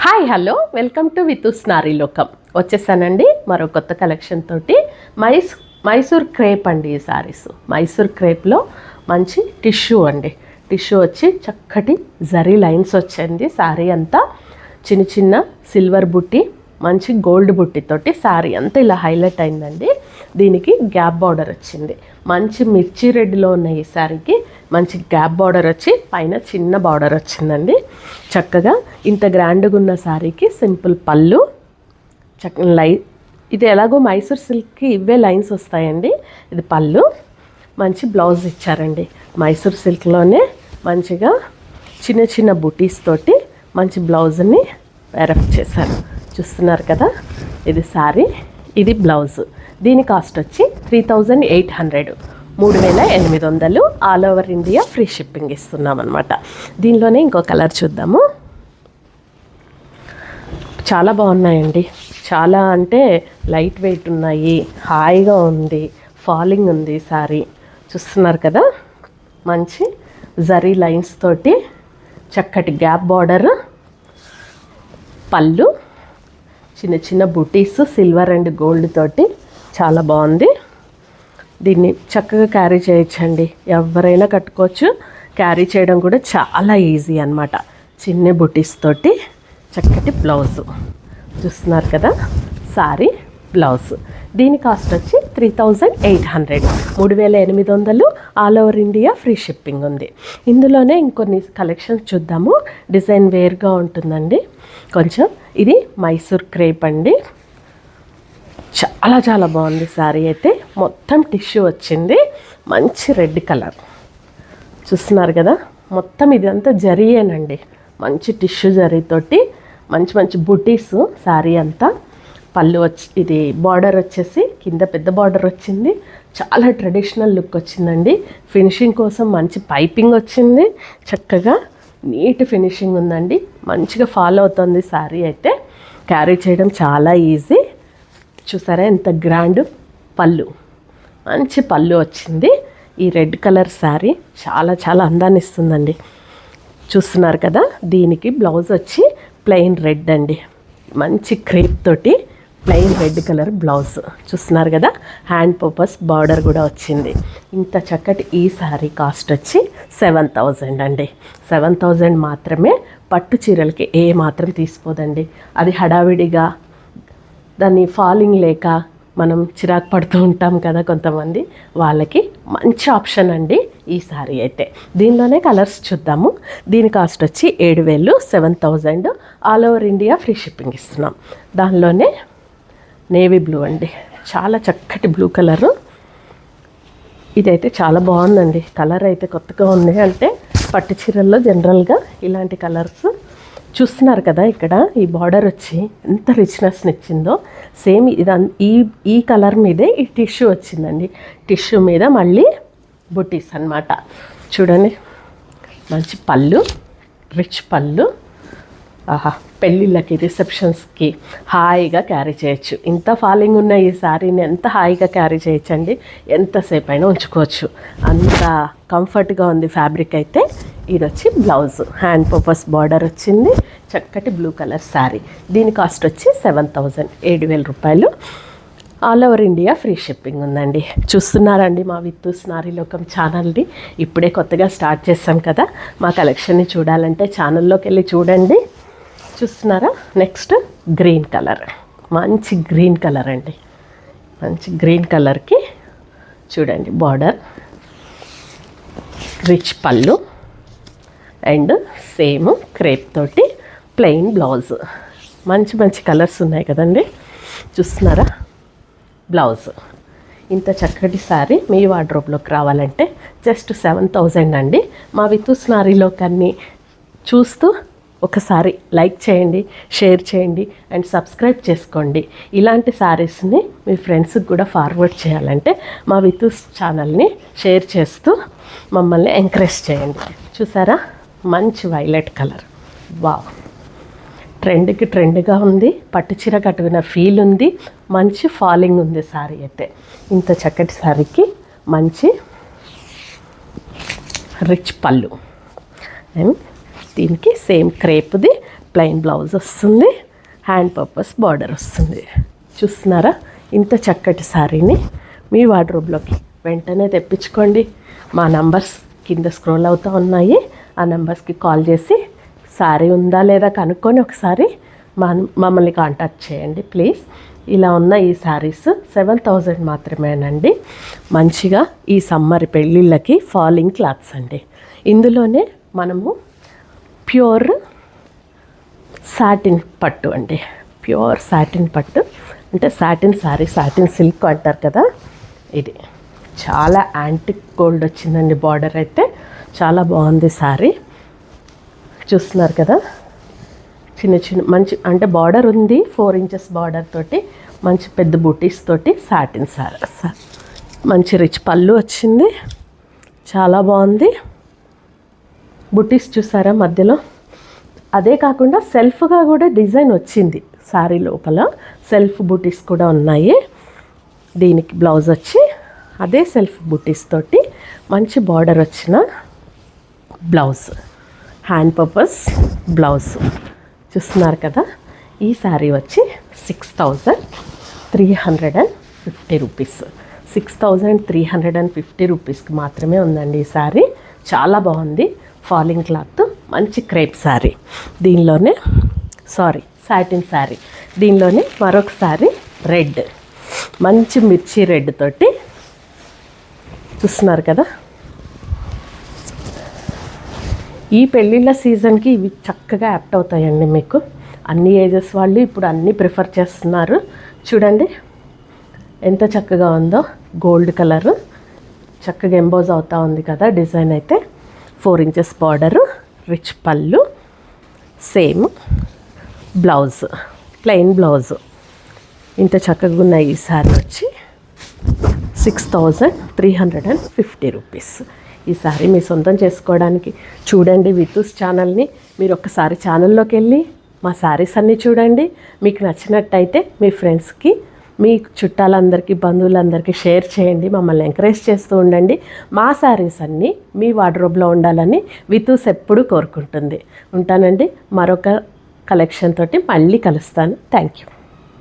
Hi hello welcome to వితూస్ నారీ లోకం. వచ్చేసానండి మరో కొత్త కలెక్షన్ తోటి. మైసూర్ క్రేప్ అండి. ఈ సారీస్ మైసూర్ క్రేప్లో మంచి టిష్యూ అండి. టిష్యూ వచ్చి చక్కటి జరీ లైన్స్ వచ్చాయండి. సారీ అంతా చిన్న చిన్న సిల్వర్ బుట్టి, మంచి గోల్డ్ బుట్టితోటి సారీ అంతా ఇలా హైలైట్ అయిందండి. దీనికి గ్యాప్ బార్డర్ వచ్చింది. మంచి మిర్చి రెడ్లో ఉన్న ఈ సారీకి మంచి గ్యాప్ బార్డర్ వచ్చి పైన చిన్న బార్డర్ వచ్చిందండి. చక్కగా ఇంత గ్రాండ్గా ఉన్న సారీకి సింపుల్ పళ్ళు, ఇది ఎలాగో మైసూర్ సిల్క్కి ఇవే లైన్స్ వస్తాయండి. ఇది పళ్ళు, మంచి బ్లౌజ్ ఇచ్చారండి. మైసూర్ సిల్క్లోనే మంచిగా చిన్న చిన్న బుటీస్ తోటి మంచి బ్లౌజ్ని వేరప్ చేశారు. చూస్తున్నారు కదా, ఇది సారీ, ఇది బ్లౌజ్. దీని కాస్ట్ వచ్చి 3800, 3800. All over India free shipping ఇస్తున్నాం అనమాట. దీనిలోనే ఇంకో కలర్ చూద్దాము. చాలా బాగున్నాయండి. చాలా అంటే లైట్ వెయిట్ ఉన్నాయి, హాయిగా ఉంది, ఫాలింగ్ ఉంది సారీ. చూస్తున్నారు కదా, మంచి జరీ లైన్స్ తోటి చక్కటి గ్యాప్ బార్డర్, పళ్ళు, చిన్న చిన్న బుటీస్ సిల్వర్ అండ్ గోల్డ్ తోటి చాలా బాగుంది. దీన్ని చక్కగా క్యారీ చేయొచ్చండి. ఎవరైనా కట్టుకోవచ్చు. క్యారీ చేయడం కూడా చాలా ఈజీ అనమాట. చిన్న బుటీస్ తోటి చక్కటి బ్లౌజు. చూస్తున్నారు కదా, సారీ బ్లౌజ్. దీని కాస్ట్ వచ్చి 3800, 3800. All over India free shipping ఉంది. ఇందులోనే ఇంకొన్ని కలెక్షన్స్ చూద్దాము. డిజైన్ వేర్గా ఉంటుందండి కొంచెం. ఇది మైసూర్ క్రేప్ అండి. చాలా చాలా బాగుంది సారీ అయితే. మొత్తం టిష్యూ వచ్చింది, మంచి రెడ్ కలర్. చూస్తున్నారు కదా, మొత్తం ఇదంతా జరీయేనండి. మంచి టిష్యూ జరీతోటి మంచి మంచి బుటీస్ సారీ అంతా. పళ్ళు వచ్చి ఇది బార్డర్ వచ్చేసి కింద పెద్ద బార్డర్ వచ్చింది. చాలా ట్రెడిషనల్ లుక్ వచ్చిందండి. ఫినిషింగ్ కోసం మంచి పైపింగ్ వచ్చింది. చక్కగా నీట్ ఫినిషింగ్ ఉందండి. మంచిగా ఫాలో అవుతుంది సారీ అయితే. క్యారీ చేయడం చాలా ఈజీ. చూసారా ఎంత గ్రాండ్ పళ్ళు, మంచి పళ్ళు వచ్చింది. ఈ రెడ్ కలర్ శారీ చాలా చాలా అందాన్ని ఇస్తుందండి. చూస్తున్నారు కదా, దీనికి బ్లౌజ్ వచ్చి ప్లెయిన్ రెడ్ అండి. మంచి క్రేప్ తోటి ప్లెయిన్ రెడ్ కలర్ బ్లౌజ్. చూస్తున్నారు కదా, హ్యాండ్ పర్పస్ బార్డర్ కూడా వచ్చింది. ఇంత చక్కటి ఈ శారీ కాస్ట్ వచ్చి 7000 అండి. 7000 మాత్రమే. పట్టు చీరలకి ఏ మాత్రం తీసుకోదండి. అది హడావిడిగా దాన్ని ఫాలింగ్ లేక మనం చిరాకు పడుతూ ఉంటాం కదా కొంతమంది, వాళ్ళకి మంచి ఆప్షన్ అండి ఈ సారీ అయితే. దీనిలోనే కలర్స్ చూద్దాము. దీని కాస్ట్ వచ్చి 7000, 7000. All over India free shipping ఇస్తున్నాం. దానిలోనే నేవీ బ్లూ అండి. చాలా చక్కటి బ్లూ కలరు. ఇదైతే చాలా బాగుందండి. కలర్ అయితే కొత్తగా ఉంది. అంటే పట్టు చీరల్లో జనరల్గా ఇలాంటి కలర్స్ చూస్తున్నారు కదా. ఇక్కడ ఈ బార్డర్ వచ్చి ఎంత రిచ్నెస్ని ఇచ్చిందో. సేమ్ ఈ కలర్ మీదే ఈ టిష్యూ వచ్చిందండి. టిష్యూ మీద మళ్ళీ బుటీస్ అన్నమాట. చూడండి, మంచి పళ్ళు, రిచ్ పళ్ళు. ఆహా, పెళ్ళిళ్ళకి రిసెప్షన్స్కి హాయిగా క్యారీ చేయొచ్చు. ఇంత ఫాలింగ్ ఉన్న ఈ శారీని ఎంత హాయిగా క్యారీ చేయొచ్చు అండి. ఎంతసేపు అయినా ఉంచుకోవచ్చు, అంత కంఫర్ట్గా ఉంది ఫ్యాబ్రిక్ అయితే. ఇది వచ్చి బ్లౌజ్, హ్యాండ్ పర్పస్ బార్డర్ వచ్చింది. చక్కటి బ్లూ కలర్ శారీ. దీని కాస్ట్ వచ్చి 7000, 7000 రూపాయలు. All over India free shipping ఉందండి. చూస్తున్నారండి మా వితూస్ నారీ లోకం ఛానల్ని. ఇప్పుడే కొత్తగా స్టార్ట్ చేస్తాం కదా. మా కలెక్షన్ని చూడాలంటే ఛానల్లోకి వెళ్ళి చూడండి. చూస్తున్నారా, నెక్స్ట్ గ్రీన్ కలర్. మంచి గ్రీన్ కలర్ అండి. మంచి గ్రీన్ కలర్కి చూడండి బార్డర్, రిచ్ పళ్ళు అండ్ సేమ్ క్రేప్ తోటి ప్లెయిన్ బ్లౌజ్. మంచి మంచి కలర్స్ ఉన్నాయి కదండి. చూస్తున్నారా, బ్లౌజ్. ఇంత చక్కటి శారీ మీ వార్డ్రోబ్లోకి రావాలంటే జస్ట్ 7000 అండి. మా వితూస్ నారీ లోకాన్ని చూస్తూ ఒకసారి లైక్ చేయండి, షేర్ చేయండి అండ్ సబ్స్క్రైబ్ చేసుకోండి. ఇలాంటి శారీస్ని మీ ఫ్రెండ్స్కి కూడా ఫార్వర్డ్ చేయాలంటే మా వితూస్ ఛానల్ని షేర్ చేస్తూ మమ్మల్ని ఎంకరేజ్ చేయండి. చూసారా, మంచి వైలెట్ కలర్. వావ్, ట్రెండ్గా ఉంది. పట్టు చీర కట్టుకున్న ఫీల్ ఉంది. మంచి ఫాలింగ్ ఉంది శారీ అయితే. ఇంత చక్కటి శారీకి మంచి రిచ్ పళ్ళు అండ్ దీనికి సేమ్ క్రేప్ది ప్లెయిన్ బ్లౌజ్ వస్తుంది, హ్యాండ్ పర్పస్ బార్డర్ వస్తుంది. చూస్తున్నారా? ఇంత చక్కటి శారీని మీ వార్డ్రోబ్లోకి వెంటనే తెప్పించుకోండి. మా నంబర్స్ కింద స్క్రోల్ అవుతూ ఉన్నాయి. ఆ నెంబర్స్కి కాల్ చేసి శారీ ఉందా లేదా కనుక్కొని ఒకసారి మమ్మల్ని కాంటాక్ట్ చేయండి ప్లీజ్. ఇలా ఉన్న ఈ శారీస్ 7,000 మాత్రమేనండి. మంచిగా ఈ సమ్మర్ పెళ్ళిళ్ళకి ఫాలింగ్ క్లాత్స్ అండి. ఇందులోనే మనము ప్యూర్ సాటిన్ పట్టు అండి. ప్యూర్ సాటిన్ పట్టు అంటే సాటిన్ శారీ, సాటిన్ సిల్క్ అంటారు కదా. ఇది చాలా యాంటిక్ గోల్డ్ వచ్చిందండి. బార్డర్ అయితే చాలా బాగుంది శారీ. చూస్తున్నారు కదా, చిన్న చిన్న మంచి అంటే బార్డర్ ఉంది, 4 ఇంచెస్ బార్డర్ తోటి మంచి పెద్ద బూటీస్ తోటి సాటిన్ శారీ. మంచి రిచ్ పళ్ళు వచ్చింది, చాలా బాగుంది. బూటీస్ చూసారా మధ్యలో? అదే కాకుండా సెల్ఫ్గా కూడా డిజైన్ వచ్చింది శారీ లోపల. సెల్ఫ్ బూటీస్ కూడా ఉన్నాయి. దీనికి బ్లౌజ్ వచ్చి అదే సెల్ఫ్ బూటీస్ తోటి మంచి బార్డర్ వచ్చిన బ్లౌజ్, హ్యాండ్ పర్పస్ బ్లౌజ్. చూస్తున్నారు కదా, ఈ శారీ వచ్చి 6,350 రూపీస్. 6,350 రూపీస్కి మాత్రమే ఉందండి ఈ శారీ. చాలా బాగుంది. ఫాలింగ్ క్లాత్, మంచి క్రేప్ శారీ. దీనిలోనే సాటిన్ శారీ. దీనిలోనే మరొక శారీ రెడ్, మంచి మిర్చి రెడ్ తోటి. చూస్తున్నారు కదా, ఈ పెళ్ళిళ్ళ సీజన్కి ఇవి చక్కగా యాప్ట్ అవుతాయండి మీకు. అన్ని ఏజెస్ వాళ్ళు ఇప్పుడు అన్నీ ప్రిఫర్ చేస్తున్నారు. చూడండి ఎంత చక్కగా ఉందో. గోల్డ్ కలరు చక్కగా ఎంబోజ్ అవుతూ ఉంది కదా డిజైన్ అయితే. 4 ఇంచెస్ బార్డరు, రిచ్ పళ్ళు, సేమ్ బ్లౌజ్, ప్లెయిన్ బ్లౌజ్. ఇంత చక్కగా ఉన్న ఈ శారీ వచ్చి 6,350 రూపీస్. ఈ శారీ మీ సొంతం చేసుకోవడానికి చూడండి వితూస్ ఛానల్ని. మీరు ఒక్కసారి ఛానల్లోకి వెళ్ళి మా శారీస్ అన్నీ చూడండి. మీకు నచ్చినట్టయితే మీ ఫ్రెండ్స్కి, మీ చుట్టాలందరికీ, బంధువులందరికీ షేర్ చేయండి. మమ్మల్ని ఎంకరేజ్ చేస్తూ ఉండండి. మా శారీస్ అన్నీ మీ వార్డ్రోబ్లో ఉండాలని వితూస్ ఎప్పుడూ కోరుకుంటుంది. ఉంటానండి. మరొక కలెక్షన్ తోటి మళ్ళీ కలుస్తాను. Thank you.